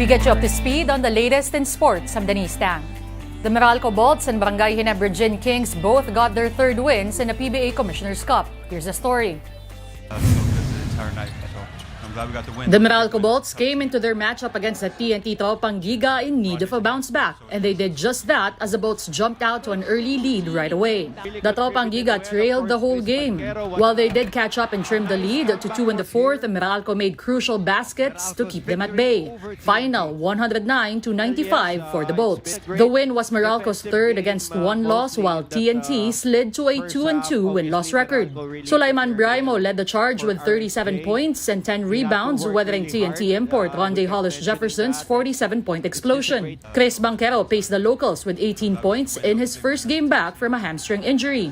We get you up to speed on the latest in sports. I'm Denise Tang. The Meralco Bolts and Barangay Ginebra Gin Kings both got their third wins in the PBA Commissioner's Cup. Here's the story. So good the entire night, so I'm glad we got the win. The Meralco Bolts came into their matchup against the TNT Tropang Giga in need of a bounce back, and they did just that as the Bolts jumped out to an early lead right away. The Tropang Giga trailed the whole game. While they did catch up and trim the lead to 2 in the fourth, Meralco made crucial baskets to keep them at bay. Final 109-95 for the Bolts. The win was Meralco's third against one loss, while TNT slid to a 2-2 win-loss record. Sulaiman Brimo led the charge with 37 points and 10 rebounds, weathering TNT import Ronde Hollis Jefferson's 47-point explosion. Chris Banquero paced the locals with 18 points in his first game back from a hamstring injury.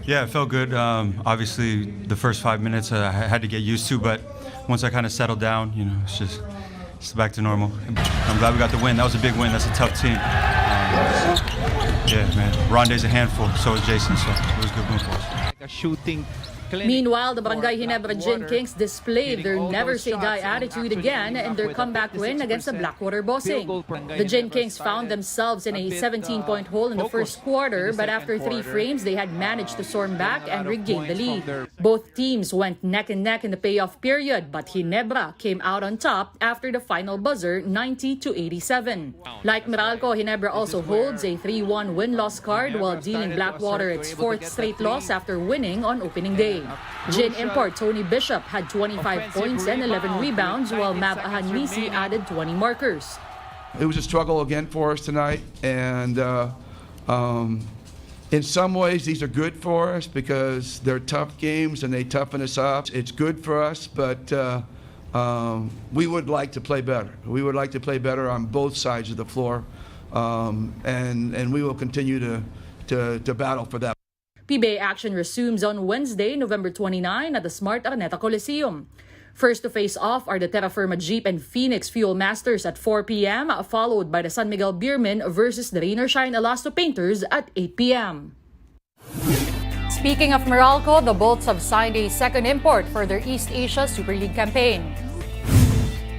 Yeah, it felt good. Obviously, the first 5 minutes I had to get used to, but once I kind of settled down, it's back to normal. I'm glad we got the win. That was a big win. That's a tough team. Yeah, man. Ronde's a handful. So is Jason. So it was a good win for us. Meanwhile, the Barangay Ginebra Gin Kings displayed their never-say-die attitude again in their comeback win against the Blackwater Bossing. The Gin Kings found themselves in a 17-point hole in the first quarter, but after 3 frames, they had managed to storm back and regain the lead. Both teams went neck and neck in the payoff period, but Ginebra came out on top after the final buzzer, 90-87. Like Meralco, Ginebra also holds a 3-1 win-loss card while dealing Blackwater its 4th straight loss after winning on opening day. Gin import Tony Bishop had 25 points and 11 rebounds, while Mab Ahanmisi added 20 markers. It was a struggle again for us tonight, and in some ways these are good for us because they're tough games and they toughen us up. It's good for us, but we would like to play better. We would like to play better on both sides of the floor, and we will continue to battle for that. PBA action resumes on Wednesday, November 29 at the Smart Araneta Coliseum. First to face off are the Terra Firma Jeep and Phoenix Fuel Masters at 4 p.m., followed by the San Miguel Beermen versus the Rain or Shine Elasto Painters at 8 p.m. Speaking of Meralco, the Bolts have signed a second import for their East Asia Super League campaign.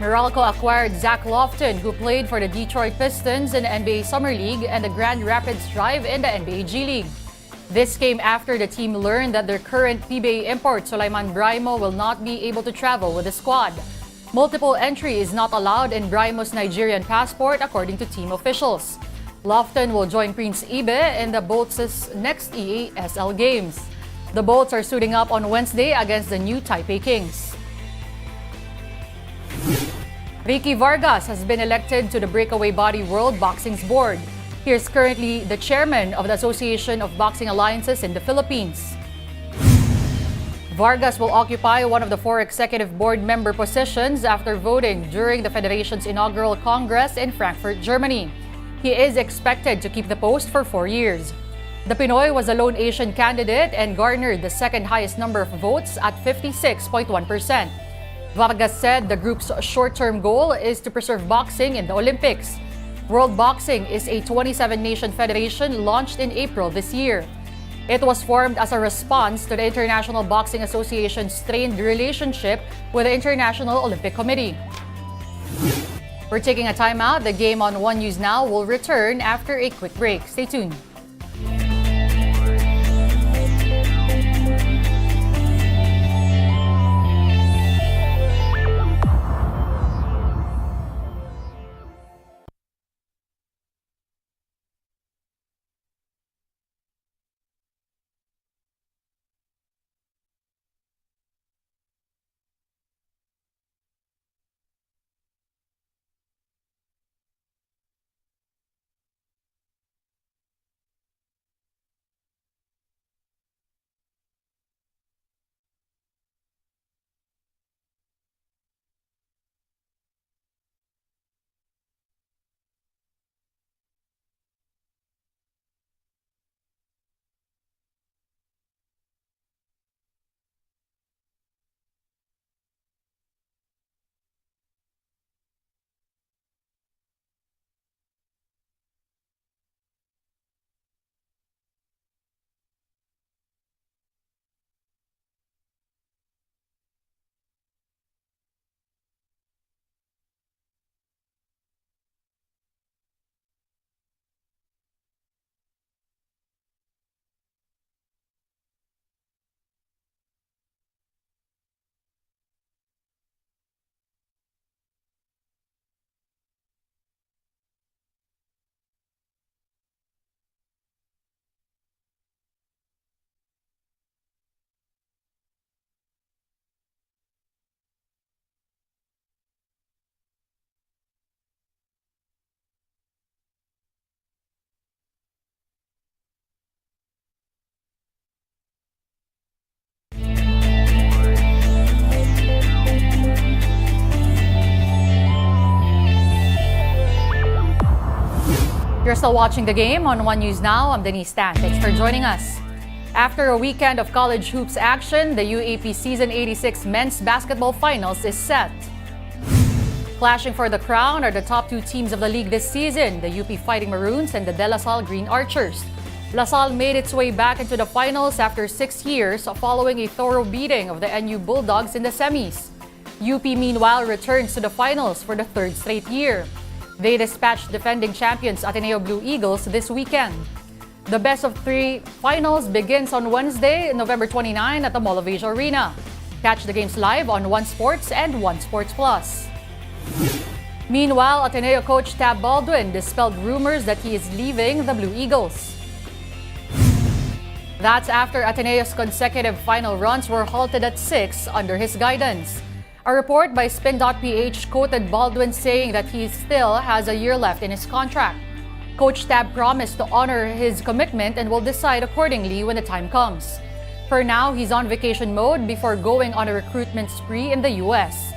Meralco acquired Zach Lofton, who played for the Detroit Pistons in the NBA Summer League and the Grand Rapids Drive in the NBA G League. This came after the team learned that their current PBA import, Sulaiman Brimo, will not be able to travel with the squad. Multiple entry is not allowed in Brimo's Nigerian passport, according to team officials. Lofton will join Prince Ibe in the Bolts' next EASL games. The Bolts are suiting up on Wednesday against the new Taipei Kings. Ricky Vargas has been elected to the Breakaway Body World Boxing's board. He is currently the chairman of the Association of Boxing Alliances in the Philippines. Vargas will occupy one of the 4 executive board member positions after voting during the Federation's inaugural Congress in Frankfurt, Germany. He is expected to keep the post for 4 years. The Pinoy was the lone Asian candidate and garnered the second highest number of votes at 56.1%. Vargas said the group's short-term goal is to preserve boxing in the Olympics. World Boxing is a 27-nation federation launched in April this year. It was formed as a response to the International Boxing Association's strained relationship with the International Olympic Committee. We're taking a timeout. The game on One News Now will return after a quick break. Stay tuned. still watching the game on One News Now. I'm Denise Tan. Thanks for joining us. After a weekend of college hoops action, the UAP Season 86 Men's Basketball Finals is set. Clashing for the crown are the top two teams of the league this season, the UP Fighting Maroons and the De La Salle Green Archers. La Salle made its way back into the finals after 6 years following a thorough beating of the NU Bulldogs in the semis. UP meanwhile returns to the finals for the third straight year. They dispatched defending champions Ateneo Blue Eagles this weekend. The best of three finals begins on Wednesday, November 29 at the Mall of Asia Arena. Catch the games live on One Sports and One Sports Plus. Meanwhile, Ateneo coach Tab Baldwin dispelled rumors that he is leaving the Blue Eagles. That's after Ateneo's consecutive final runs were halted at 6 under his guidance. A report by Spin.ph quoted Baldwin saying that he still has a year left in his contract. Coach Tab promised to honor his commitment and will decide accordingly when the time comes. For now, he's on vacation mode before going on a recruitment spree in the U.S.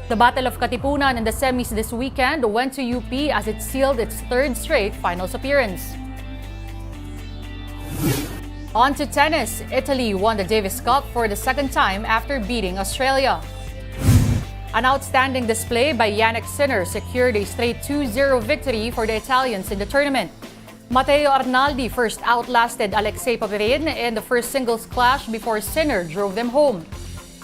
The Battle of Katipunan in the semis this weekend went to UP as it sealed its third straight finals appearance. On to tennis. Italy won the Davis Cup for the second time after beating Australia. An outstanding display by Yannick Sinner secured a straight 2-0 victory for the Italians in the tournament. Matteo Arnaldi first outlasted Alexei Popyrin in the first singles clash before Sinner drove them home.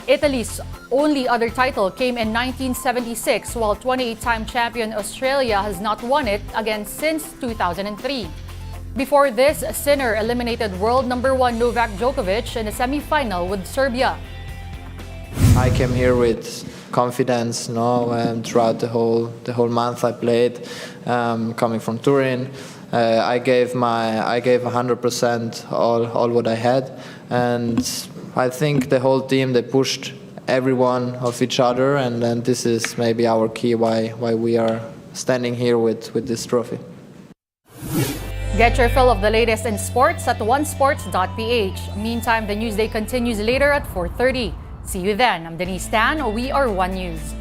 Italy's only other title came in 1976, while 28-time champion Australia has not won it again since 2003. Before this, Sinner eliminated world number 1 Novak Djokovic in the semi-final with Serbia. I came here with confidence, throughout the whole month I played. Coming from Turin, I gave 100% all what I had, and I think the whole team, they pushed everyone of each other, and then this is maybe our key why we are standing here with this trophy. Get your fill of the latest in sports at onesports.ph. Meantime, the Newsday continues later at 4:30. See you then. I'm Denise Tan. We are One News.